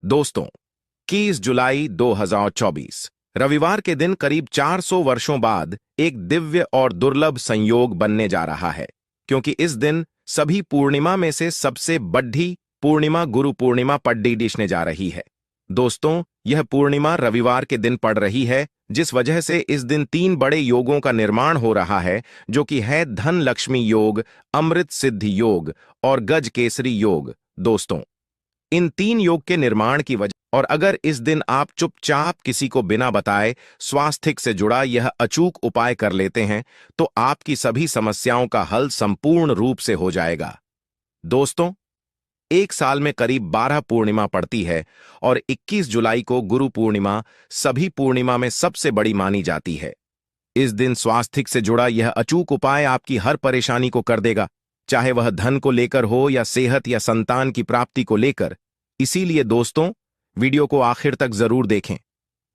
दोस्तों, 21 जुलाई 2024 रविवार के दिन करीब 400 वर्षों बाद एक दिव्य और दुर्लभ संयोग बनने जा रहा है, क्योंकि इस दिन सभी पूर्णिमा में से सबसे बड़ी पूर्णिमा गुरु पूर्णिमा पड़ने जा रही है। दोस्तों, यह पूर्णिमा रविवार के दिन पड़ रही है, जिस वजह से इस दिन 3 बड़े योगों का निर्माण हो रहा है, जो कि है धन लक्ष्मी योग, अमृत सिद्धि योग और गज केसरी योग। दोस्तों, इन 3 योग के निर्माण की वजह और अगर इस दिन आप चुपचाप किसी को बिना बताए स्वास्थ्य से जुड़ा यह अचूक उपाय कर लेते हैं, तो आपकी सभी समस्याओं का हल संपूर्ण रूप से हो जाएगा। दोस्तों, एक साल में करीब 12 पूर्णिमा पड़ती है और 21 जुलाई को गुरु पूर्णिमा सभी पूर्णिमा में सबसे बड़ी मानी जाती है। इस दिन स्वास्थ्य से जुड़ा यह अचूक उपाय आपकी हर परेशानी को कर देगा, चाहे वह धन को लेकर हो या सेहत या संतान की प्राप्ति को लेकर। इसीलिए दोस्तों, वीडियो को आखिर तक जरूर देखें।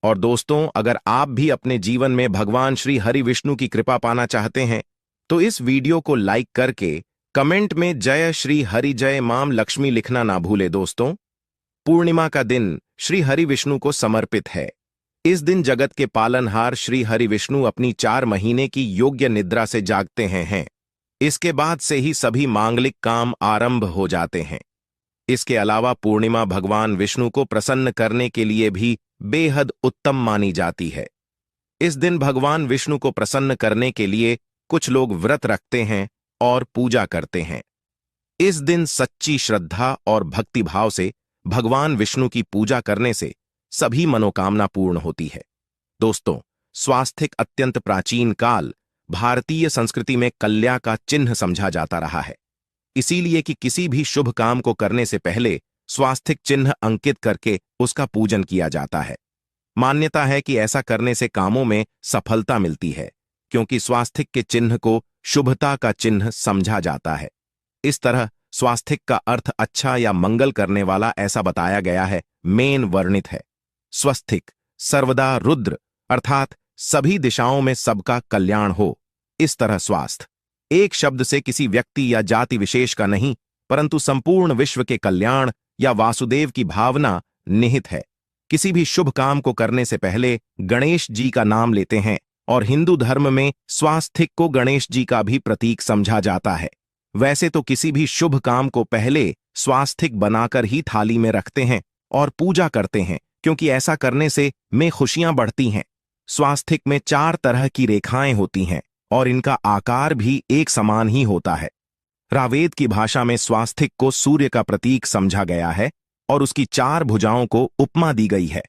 और दोस्तों, अगर आप भी अपने जीवन में भगवान श्री हरि विष्णु की कृपा पाना चाहते हैं, तो इस वीडियो को लाइक करके कमेंट में जय श्री हरि जय माम लक्ष्मी लिखना ना भूले। दोस्तों, पूर्णिमा का दिन श्री हरि विष्णु को समर्पित है। इस दिन जगत के पालनहार श्री हरि विष्णु अपनी 4 महीने की योग्य निद्रा से जागते हैं। इसके बाद से ही सभी मांगलिक काम आरंभ हो जाते हैं। इसके अलावा पूर्णिमा भगवान विष्णु को प्रसन्न करने के लिए भी बेहद उत्तम मानी जाती है। इस दिन भगवान विष्णु को प्रसन्न करने के लिए कुछ लोग व्रत रखते हैं और पूजा करते हैं। इस दिन सच्ची श्रद्धा और भक्तिभाव से भगवान विष्णु की पूजा करने से सभी मनोकामना पूर्ण होती है। दोस्तों, स्वास्थ्य अत्यंत प्राचीन काल भारतीय संस्कृति में कल्या का चिन्ह समझा जाता रहा है। इसीलिए कि किसी भी शुभ काम को करने से पहले स्वास्तिक चिन्ह अंकित करके उसका पूजन किया जाता है। मान्यता है कि ऐसा करने से कामों में सफलता मिलती है, क्योंकि स्वास्तिक के चिन्ह को शुभता का चिन्ह समझा जाता है। इस तरह स्वास्तिक का अर्थ अच्छा या मंगल करने वाला ऐसा बताया गया है। मेन वर्णित है स्वस्तिक सर्वदा रुद्र, अर्थात सभी दिशाओं में सबका कल्याण हो। इस तरह स्वास्थ्य एक शब्द से किसी व्यक्ति या जाति विशेष का नहीं, परंतु संपूर्ण विश्व के कल्याण या वासुदेव की भावना निहित है। किसी भी शुभ काम को करने से पहले गणेश जी का नाम लेते हैं और हिंदू धर्म में स्वास्तिक को गणेश जी का भी प्रतीक समझा जाता है। वैसे तो किसी भी शुभ काम को पहले स्वास्तिक बनाकर ही थाली में रखते हैं और पूजा करते हैं, क्योंकि ऐसा करने से में खुशियां बढ़ती हैं। स्वास्तिक में 4 तरह की रेखाएं होती हैं और इनका आकार भी एक समान ही होता है। रावेद की भाषा में स्वास्तिक को सूर्य का प्रतीक समझा गया है और उसकी 4 भुजाओं को उपमा दी गई है।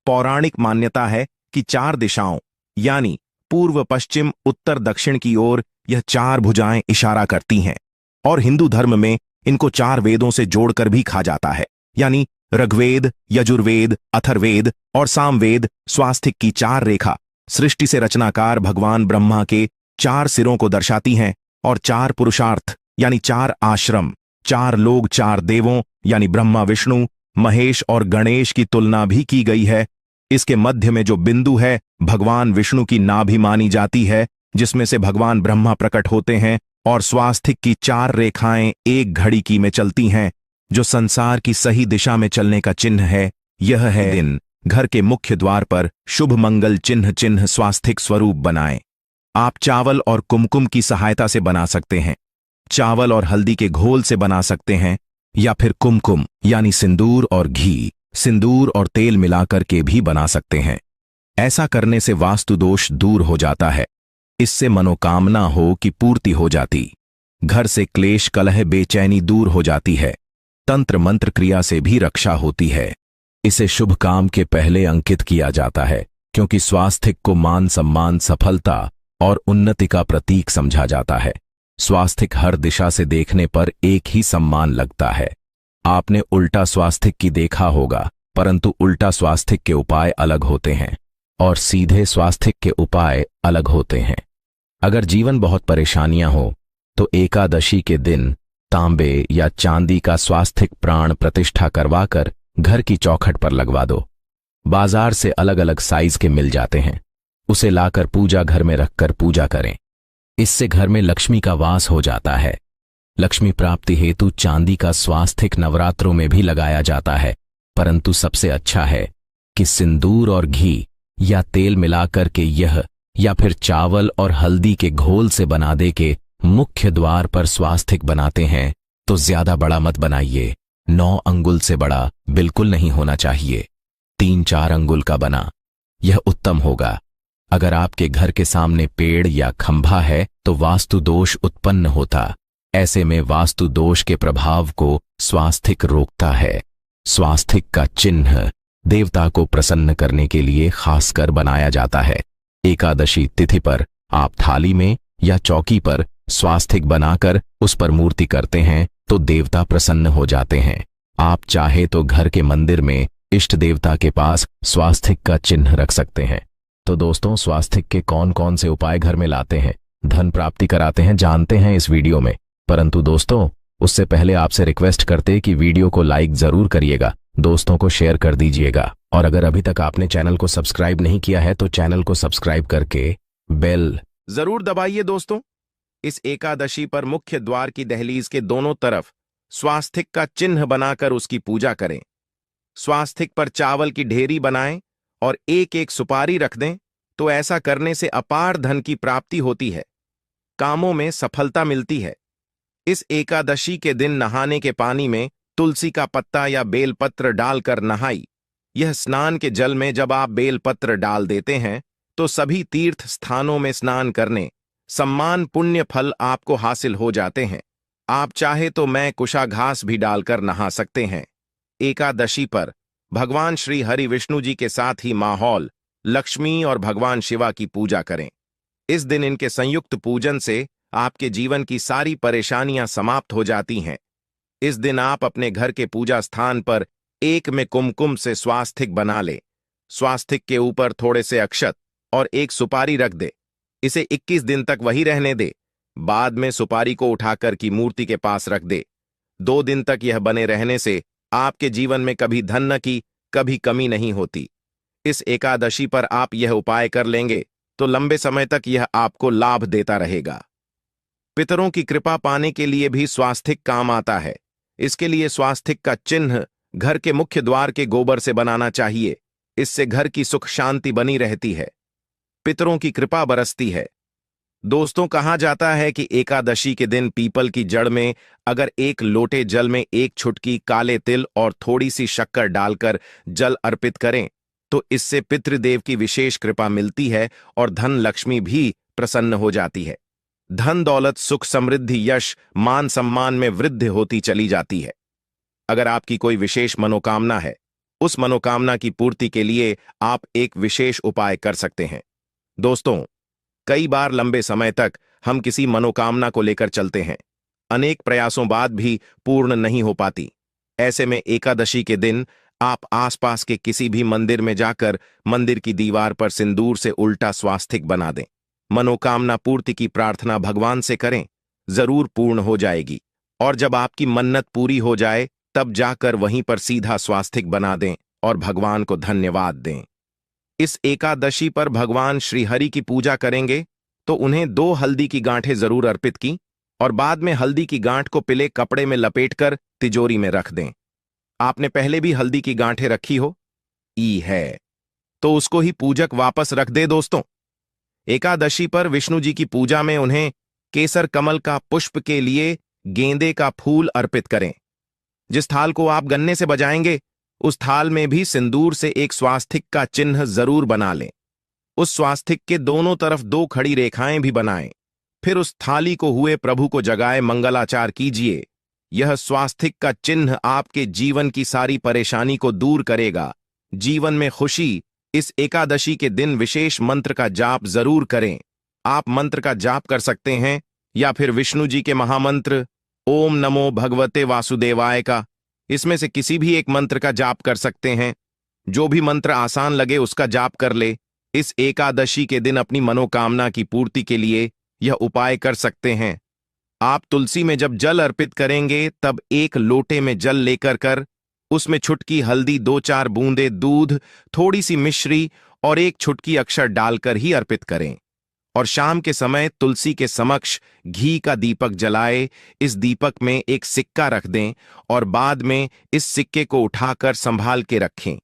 पौराणिक मान्यता है कि 4 दिशाओं यानी पूर्व पश्चिम उत्तर दक्षिण की ओर यह 4 भुजाएं इशारा करती हैं और हिंदू धर्म में इनको 4 वेदों से जोड़कर भी कहा जाता है, यानी ऋग्वेद, यजुर्वेद, अथर्ववेद और सामवेद। स्वास्तिक की 4 रेखा सृष्टि से रचनाकार भगवान ब्रह्मा के 4 सिरों को दर्शाती हैं और 4 पुरुषार्थ यानी 4 आश्रम, 4 लोग, 4 देवों यानी ब्रह्मा, विष्णु, महेश और गणेश की तुलना भी की गई है। इसके मध्य में जो बिंदु है भगवान विष्णु की नाभि मानी जाती है, जिसमें से भगवान ब्रह्मा प्रकट होते हैं और स्वास्तिक की 4 रेखाएं एक घड़ी की में चलती हैं, जो संसार की सही दिशा में चलने का चिन्ह है। यह है दिन घर के मुख्य द्वार पर शुभ मंगल चिन्ह स्वास्तिक स्वरूप बनाएं। आप चावल और कुमकुम की सहायता से बना सकते हैं, चावल और हल्दी के घोल से बना सकते हैं, या फिर कुमकुम यानी सिंदूर और घी, सिंदूर और तेल मिलाकर के भी बना सकते हैं। ऐसा करने से वास्तु दोष दूर हो जाता है। इससे मनोकामना हो की पूर्ति हो जाती, घर से क्लेश कलह बेचैनी दूर हो जाती है, तंत्र मंत्र क्रिया से भी रक्षा होती है। इसे शुभ काम के पहले अंकित किया जाता है, क्योंकि स्वास्तिक को मान सम्मान, सफलता और उन्नति का प्रतीक समझा जाता है। स्वास्तिक हर दिशा से देखने पर एक ही सम्मान लगता है। आपने उल्टा स्वास्तिक की देखा होगा, परंतु उल्टा स्वास्तिक के उपाय अलग होते हैं और सीधे स्वास्तिक के उपाय अलग होते हैं। अगर जीवन बहुत परेशानियां हो तो एकादशी के दिन तांबे या चांदी का स्वास्तिक प्राण प्रतिष्ठा करवाकर घर की चौखट पर लगवा दो। बाजार से अलग अलग साइज के मिल जाते हैं, उसे लाकर पूजा घर में रखकर पूजा करें। इससे घर में लक्ष्मी का वास हो जाता है। लक्ष्मी प्राप्ति हेतु चांदी का स्वास्तिक नवरात्रों में भी लगाया जाता है। परंतु सबसे अच्छा है कि सिंदूर और घी या तेल मिलाकर के यह या फिर चावल और हल्दी के घोल से बना दे के मुख्य द्वार पर स्वास्तिक बनाते हैं तो ज्यादा बड़ा मत बनाइए। 9 अंगुल से बड़ा बिल्कुल नहीं होना चाहिए। 3-4 अंगुल का बना यह उत्तम होगा। अगर आपके घर के सामने पेड़ या खंभा है तो वास्तु दोष उत्पन्न होता। ऐसे में वास्तु दोष के प्रभाव को स्वास्तिक रोकता है। स्वास्तिक का चिन्ह देवता को प्रसन्न करने के लिए खासकर बनाया जाता है। एकादशी तिथि पर आप थाली में या चौकी पर स्वास्तिक बनाकर उस पर मूर्ति करते हैं तो देवता प्रसन्न हो जाते हैं। आप चाहे तो घर के मंदिर में इष्ट देवता के पास स्वास्तिक का चिन्ह रख सकते हैं। तो दोस्तों, स्वास्तिक के कौन कौन से उपाय घर में लाते हैं, धन प्राप्ति कराते हैं, जानते हैं इस वीडियो में। परंतु दोस्तों, उससे पहले आपसे रिक्वेस्ट करते कि वीडियो को लाइक जरूर करिएगा, दोस्तों को शेयर कर दीजिएगा, और अगर अभी तक आपने चैनल को सब्सक्राइब नहीं किया है तो चैनल को सब्सक्राइब करके बेल जरूर दबाइए। दोस्तों, इस एकादशी पर मुख्य द्वार की दहलीज के दोनों तरफ स्वास्तिक का चिन्ह बनाकर उसकी पूजा करें। स्वास्तिक पर चावल की ढेरी बनाएं और एक एक सुपारी रख दें तो ऐसा करने से अपार धन की प्राप्ति होती है, कामों में सफलता मिलती है। इस एकादशी के दिन नहाने के पानी में तुलसी का पत्ता या बेलपत्र डालकर नहाई। यह स्नान के जल में जब आप बेलपत्र डाल देते हैं तो सभी तीर्थ स्थानों में स्नान करने सम्मान पुण्य फल आपको हासिल हो जाते हैं। आप चाहे तो मैं कुशाघास भी डालकर नहा सकते हैं। एकादशी पर भगवान श्री हरि विष्णु जी के साथ ही माहौल, लक्ष्मी और भगवान शिवा की पूजा करें। इस दिन इनके संयुक्त पूजन से आपके जीवन की सारी परेशानियां समाप्त हो जाती हैं। इस दिन आप अपने घर के पूजा स्थान पर एक में कुमकुम से स्वास्तिक बना ले। स्वास्तिक के ऊपर थोड़े से अक्षत और एक सुपारी रख दे। इसे 21 दिन तक वही रहने दे। बाद में सुपारी को उठाकर की मूर्ति के पास रख दे। 2 दिन तक यह बने रहने से आपके जीवन में कभी धन की कभी कमी नहीं होती। इस एकादशी पर आप यह उपाय कर लेंगे तो लंबे समय तक यह आपको लाभ देता रहेगा। पितरों की कृपा पाने के लिए भी स्वास्तिक काम आता है। इसके लिए स्वास्तिक का चिन्ह घर के मुख्य द्वार के गोबर से बनाना चाहिए। इससे घर की सुख शांति बनी रहती है, पितरों की कृपा बरसती है। दोस्तों, कहा जाता है कि एकादशी के दिन पीपल की जड़ में अगर 1 लोटे जल में 1 चुटकी काले तिल और थोड़ी सी शक्कर डालकर जल अर्पित करें तो इससे पितृदेव की विशेष कृपा मिलती है और धन लक्ष्मी भी प्रसन्न हो जाती है। धन दौलत सुख समृद्धि यश मान सम्मान में वृद्धि होती चली जाती है। अगर आपकी कोई विशेष मनोकामना है, उस मनोकामना की पूर्ति के लिए आप एक विशेष उपाय कर सकते हैं। दोस्तों, कई बार लंबे समय तक हम किसी मनोकामना को लेकर चलते हैं, अनेक प्रयासों बाद भी पूर्ण नहीं हो पाती। ऐसे में एकादशी के दिन आप आसपास के किसी भी मंदिर में जाकर मंदिर की दीवार पर सिंदूर से उल्टा स्वास्तिक बना दें। मनोकामना पूर्ति की प्रार्थना भगवान से करें, जरूर पूर्ण हो जाएगी। और जब आपकी मन्नत पूरी हो जाए तब जाकर वहीं पर सीधा स्वास्तिक बना दें और भगवान को धन्यवाद दें। इस एकादशी पर भगवान श्री हरि की पूजा करेंगे तो उन्हें 2 हल्दी की गांठें जरूर अर्पित की और बाद में हल्दी की गांठ को पीले कपड़े में लपेटकर तिजोरी में रख दें। आपने पहले भी हल्दी की गांठें रखी हो है तो उसको ही पूजक वापस रख दे। दोस्तों, एकादशी पर विष्णु जी की पूजा में उन्हें केसर कमल का पुष्प के लिए गेंदे का फूल अर्पित करें। जिस थाल को आप गन्ने से बजाएंगे उस थाल में भी सिंदूर से एक स्वास्तिक का चिन्ह जरूर बना लें। उस स्वास्तिक के दोनों तरफ 2 खड़ी रेखाएं भी बनाएं। फिर उस थाली को हुए प्रभु को जगाए मंगलाचार कीजिए। यह स्वास्तिक का चिन्ह आपके जीवन की सारी परेशानी को दूर करेगा, जीवन में खुशी। इस एकादशी के दिन विशेष मंत्र का जाप जरूर करें। आप मंत्र का जाप कर सकते हैं या फिर विष्णु जी के महामंत्र ओम नमो भगवते वासुदेवाय का, इसमें से किसी भी एक मंत्र का जाप कर सकते हैं। जो भी मंत्र आसान लगे उसका जाप कर ले। इस एकादशी के दिन अपनी मनोकामना की पूर्ति के लिए यह उपाय कर सकते हैं। आप तुलसी में जब जल अर्पित करेंगे तब 1 लोटे में जल लेकर कर उसमें छुटकी हल्दी, 2-4 बूंदे दूध, थोड़ी सी मिश्री और 1 छुटकी अक्षर डालकर ही अर्पित करें और शाम के समय तुलसी के समक्ष घी का दीपक जलाए। इस दीपक में एक सिक्का रख दें और बाद में इस सिक्के को उठाकर संभाल के रखें।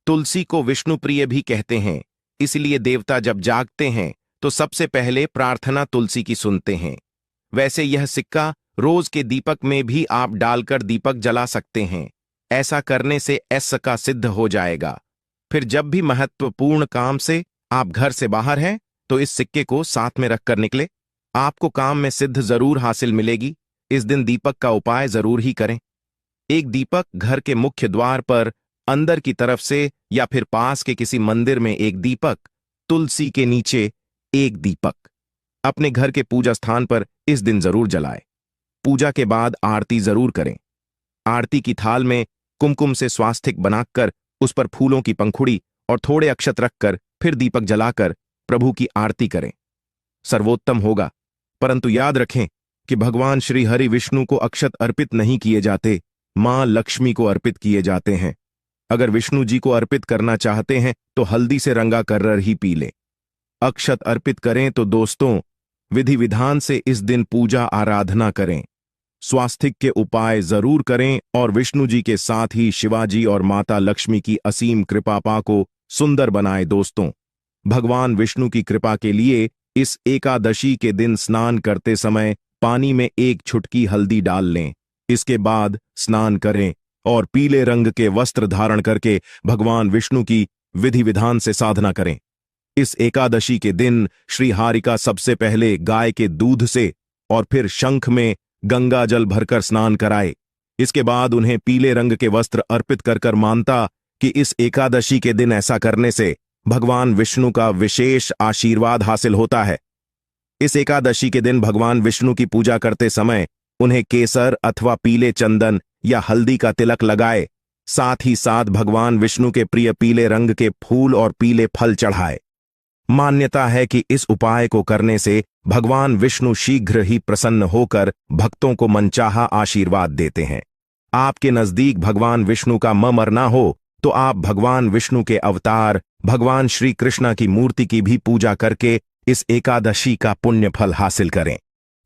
तुलसी को विष्णु प्रिय भी कहते हैं, इसलिए देवता जब जागते हैं तो सबसे पहले प्रार्थना तुलसी की सुनते हैं। वैसे यह सिक्का रोज के दीपक में भी आप डालकर दीपक जला सकते हैं। ऐसा करने से ऐसा का सिद्ध हो जाएगा। फिर जब भी महत्वपूर्ण काम से आप घर से बाहर हैं तो इस सिक्के को साथ में रखकर निकले। आपको काम में सिद्ध जरूर हासिल मिलेगी। इस दिन दीपक का उपाय जरूर ही करें। एक दीपक घर के मुख्य द्वार पर अंदर की तरफ से या फिर पास के किसी मंदिर में एक दीपक, तुलसी के नीचे एक दीपक अपने घर के पूजा स्थान पर इस दिन जरूर जलाए। पूजा के बाद आरती जरूर करें। आरती की थाल में कुमकुम से स्वास्तिक बनाकर उस पर फूलों की पंखुड़ी और थोड़े अक्षत रखकर फिर दीपक जलाकर प्रभु की आरती करें। सर्वोत्तम होगा। परंतु याद रखें कि भगवान श्री हरि विष्णु को अक्षत अर्पित नहीं किए जाते, मां लक्ष्मी को अर्पित किए जाते हैं। अगर विष्णु जी को अर्पित करना चाहते हैं तो हल्दी से रंगा कर्रर ही पी लें। अक्षत अर्पित करें तो दोस्तों विधि विधान से इस दिन पूजा आराधना करें। स्वास्तिक के उपाय जरूर करें और विष्णु जी के साथ ही शिवाजी और माता लक्ष्मी की असीम कृपा को सुंदर बनाए। दोस्तों, भगवान विष्णु की कृपा के लिए इस एकादशी के दिन स्नान करते समय पानी में एक चुटकी हल्दी डाल लें। इसके बाद स्नान करें और पीले रंग के वस्त्र धारण करके भगवान विष्णु की विधि विधान से साधना करें। इस एकादशी के दिन श्री हारिका सबसे पहले गाय के दूध से और फिर शंख में गंगा जल भरकर स्नान कराए। इसके बाद उन्हें पीले रंग के वस्त्र अर्पित कर मानता कि इस एकादशी के दिन ऐसा करने से भगवान विष्णु का विशेष आशीर्वाद हासिल होता है। इस एकादशी के दिन भगवान विष्णु की पूजा करते समय उन्हें केसर अथवा पीले चंदन या हल्दी का तिलक लगाए। साथ ही साथ भगवान विष्णु के प्रिय पीले रंग के फूल और पीले फल चढ़ाए। मान्यता है कि इस उपाय को करने से भगवान विष्णु शीघ्र ही प्रसन्न होकर भक्तों को मनचाहा आशीर्वाद देते हैं। आपके नजदीक भगवान विष्णु का मरना हो तो आप भगवान विष्णु के अवतार भगवान श्री कृष्ण की मूर्ति की भी पूजा करके इस एकादशी का पुण्य फल हासिल करें।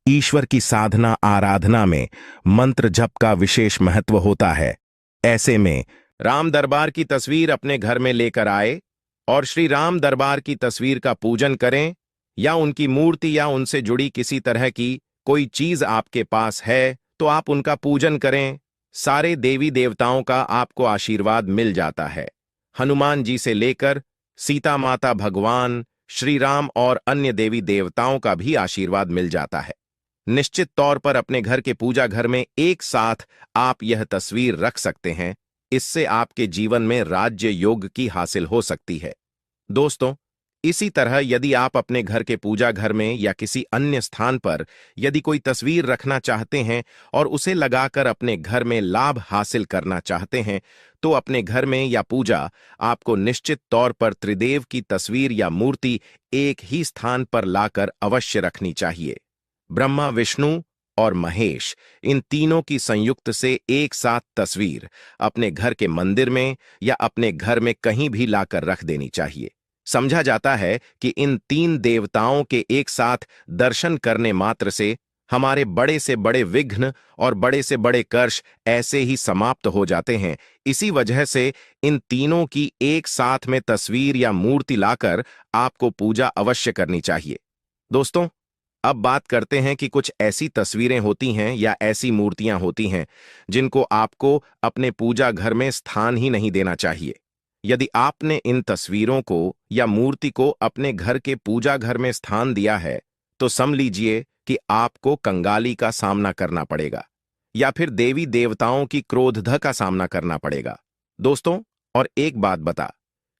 ईश्वर की साधना आराधना में मंत्र जप का विशेष महत्व होता है। ऐसे में राम दरबार की तस्वीर अपने घर में लेकर आए और श्री राम दरबार की तस्वीर का पूजन करें, या उनकी मूर्ति या उनसे जुड़ी किसी तरह की कोई चीज आपके पास है तो आप उनका पूजन करें। सारे देवी देवताओं का आपको आशीर्वाद मिल जाता है। हनुमान जी से लेकर सीता माता, भगवान श्री राम और अन्य देवी देवताओं का भी आशीर्वाद मिल जाता है। निश्चित तौर पर अपने घर के पूजा घर में एक साथ आप यह तस्वीर रख सकते हैं। इससे आपके जीवन में राज्य योग की हासिल हो सकती है। दोस्तों, इसी तरह यदि आप अपने घर के पूजा घर में या किसी अन्य स्थान पर यदि कोई तस्वीर रखना चाहते हैं और उसे लगाकर अपने घर में लाभ हासिल करना चाहते हैं तो अपने घर में या पूजा आपको निश्चित तौर पर त्रिदेव की तस्वीर या मूर्ति एक ही स्थान पर लाकर अवश्य रखनी चाहिए। ब्रह्मा, विष्णु और महेश, इन तीनों की संयुक्त से एक साथ तस्वीर अपने घर के मंदिर में या अपने घर में कहीं भी लाकर रख देनी चाहिए। समझा जाता है कि इन तीन देवताओं के एक साथ दर्शन करने मात्र से हमारे बड़े से बड़े विघ्न और बड़े से बड़े कर्ष ऐसे ही समाप्त हो जाते हैं। इसी वजह से इन तीनों की एक साथ में तस्वीर या मूर्ति लाकर आपको पूजा अवश्य करनी चाहिए। दोस्तों, अब बात करते हैं कि कुछ ऐसी तस्वीरें होती हैं या ऐसी मूर्तियां होती हैं जिनको आपको अपने पूजा घर में स्थान ही नहीं देना चाहिए। यदि आपने इन तस्वीरों को या मूर्ति को अपने घर के पूजा घर में स्थान दिया है तो समझ लीजिए कि आपको कंगाली का सामना करना पड़ेगा या फिर देवी देवताओं की क्रोध का सामना करना पड़ेगा। दोस्तों, और एक बात बता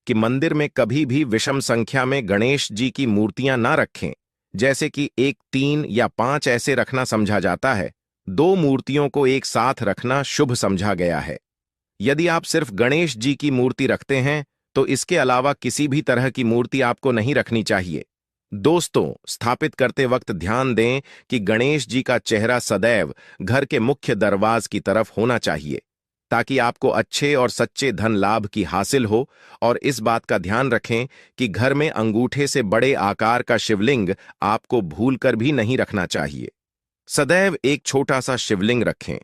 कि मंदिर में कभी भी विषम संख्या में गणेश जी की मूर्तियां ना रखें। जैसे कि 1, 3 या 5 ऐसे रखना समझा जाता है। 2 मूर्तियों को एक साथ रखना शुभ समझा गया है। यदि आप सिर्फ गणेश जी की मूर्ति रखते हैं तो इसके अलावा किसी भी तरह की मूर्ति आपको नहीं रखनी चाहिए। दोस्तों, स्थापित करते वक्त ध्यान दें कि गणेश जी का चेहरा सदैव घर के मुख्य दरवाज की तरफ होना चाहिए ताकि आपको अच्छे और सच्चे धन लाभ की हासिल हो। और इस बात का ध्यान रखें कि घर में अंगूठे से बड़े आकार का शिवलिंग आपको भूलकर भी नहीं रखना चाहिए। सदैव एक छोटा सा शिवलिंग रखें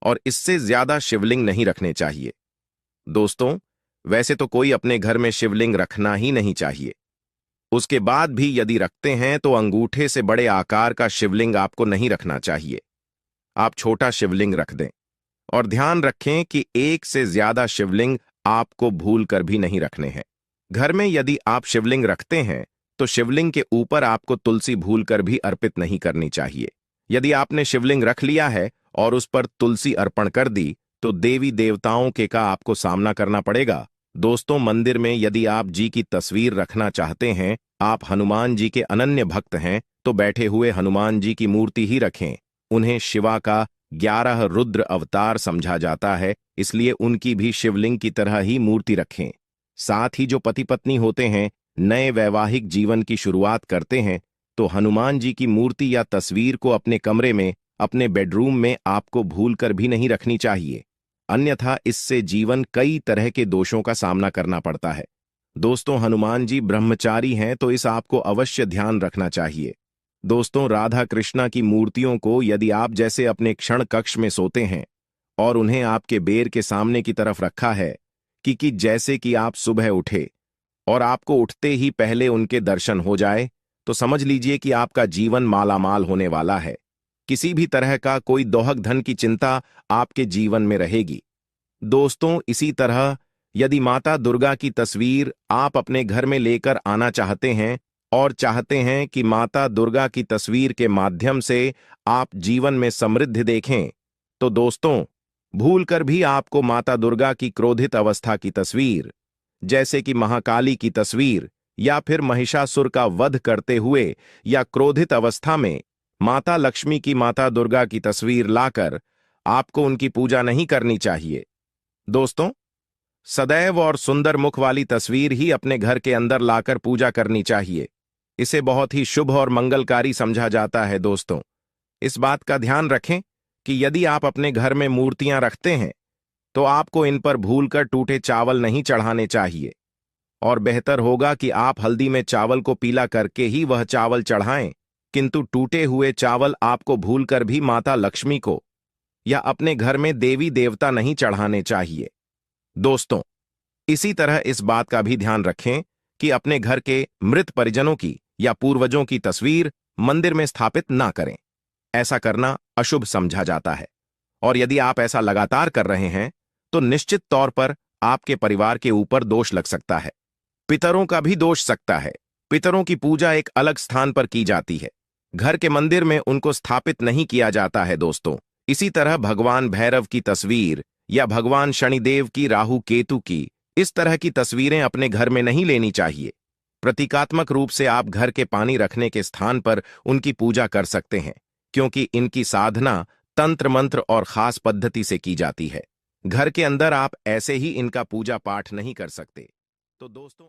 और इससे ज्यादा शिवलिंग नहीं रखने चाहिए। दोस्तों, वैसे तो कोई अपने घर में शिवलिंग रखना ही नहीं चाहिए। उसके बाद भी यदि रखते हैं तो अंगूठे से बड़े आकार का शिवलिंग आपको नहीं रखना चाहिए। आप छोटा शिवलिंग रख दें और ध्यान रखें कि एक से ज्यादा शिवलिंग आपको भूल कर भी नहीं रखने हैं। घर में यदि आप शिवलिंग रखते हैं तो शिवलिंग के ऊपर आपको तुलसी भूल कर भी अर्पित नहीं करनी चाहिए। यदि आपने शिवलिंग रख लिया है और उस पर तुलसी अर्पण कर दी तो देवी देवताओं के का आपको सामना करना पड़ेगा। दोस्तों, मंदिर में यदि आप जी की तस्वीर रखना चाहते हैं, आप हनुमान जी के अनन्य भक्त हैं, तो बैठे हुए हनुमान जी की मूर्ति ही रखें। उन्हें शिवा का 11 रुद्र अवतार समझा जाता है, इसलिए उनकी भी शिवलिंग की तरह ही मूर्ति रखें। साथ ही जो पति पत्नी होते हैं, नए वैवाहिक जीवन की शुरुआत करते हैं, तो हनुमान जी की मूर्ति या तस्वीर को अपने कमरे में, अपने बेडरूम में आपको भूलकर भी नहीं रखनी चाहिए। अन्यथा इससे जीवन कई तरह के दोषों का सामना करना पड़ता है। दोस्तों, हनुमान जी ब्रह्मचारी हैं, तो इस आपको अवश्य ध्यान रखना चाहिए। दोस्तों, राधा कृष्णा की मूर्तियों को यदि आप जैसे अपने क्षण कक्ष में सोते हैं और उन्हें आपके बेर के सामने की तरफ रखा है कि जैसे कि आप सुबह उठे और आपको उठते ही पहले उनके दर्शन हो जाए, तो समझ लीजिए कि आपका जीवन मालामाल होने वाला है। किसी भी तरह का कोई दोहक धन की चिंता आपके जीवन में रहेगी। दोस्तों, इसी तरह यदि माता दुर्गा की तस्वीर आप अपने घर में लेकर आना चाहते हैं और चाहते हैं कि माता दुर्गा की तस्वीर के माध्यम से आप जीवन में समृद्धि देखें, तो दोस्तों, भूलकर भी आपको माता दुर्गा की क्रोधित अवस्था की तस्वीर, जैसे कि महाकाली की तस्वीर या फिर महिषासुर का वध करते हुए या क्रोधित अवस्था में माता लक्ष्मी की, माता दुर्गा की तस्वीर लाकर आपको उनकी पूजा नहीं करनी चाहिए। दोस्तों, सदैव और सुंदर मुख वाली तस्वीर ही अपने घर के अंदर लाकर पूजा करनी चाहिए। इसे बहुत ही शुभ और मंगलकारी समझा जाता है। दोस्तों, इस बात का ध्यान रखें कि यदि आप अपने घर में मूर्तियां रखते हैं तो आपको इन पर भूलकर टूटे चावल नहीं चढ़ाने चाहिए, और बेहतर होगा कि आप हल्दी में चावल को पीला करके ही वह चावल चढ़ाएं, किंतु टूटे हुए चावल आपको भूलकर भी माता लक्ष्मी को या अपने घर में देवी देवता नहीं चढ़ाने चाहिए। दोस्तों, इसी तरह इस बात का भी ध्यान रखें कि अपने घर के मृत परिजनों की या पूर्वजों की तस्वीर मंदिर में स्थापित ना करें। ऐसा करना अशुभ समझा जाता है, और यदि आप ऐसा लगातार कर रहे हैं तो निश्चित तौर पर आपके परिवार के ऊपर दोष लग सकता है। पितरों का भी दोष सकता है। पितरों की पूजा एक अलग स्थान पर की जाती है, घर के मंदिर में उनको स्थापित नहीं किया जाता है। दोस्तों, इसी तरह भगवान भैरव की तस्वीर या भगवान शनिदेव की, राहु केतु की, इस तरह की तस्वीरें अपने घर में नहीं लेनी चाहिए। प्रतीकात्मक रूप से आप घर के पानी रखने के स्थान पर उनकी पूजा कर सकते हैं, क्योंकि इनकी साधना तंत्र मंत्र और खास पद्धति से की जाती है। घर के अंदर आप ऐसे ही इनका पूजा पाठ नहीं कर सकते। तो दोस्तों,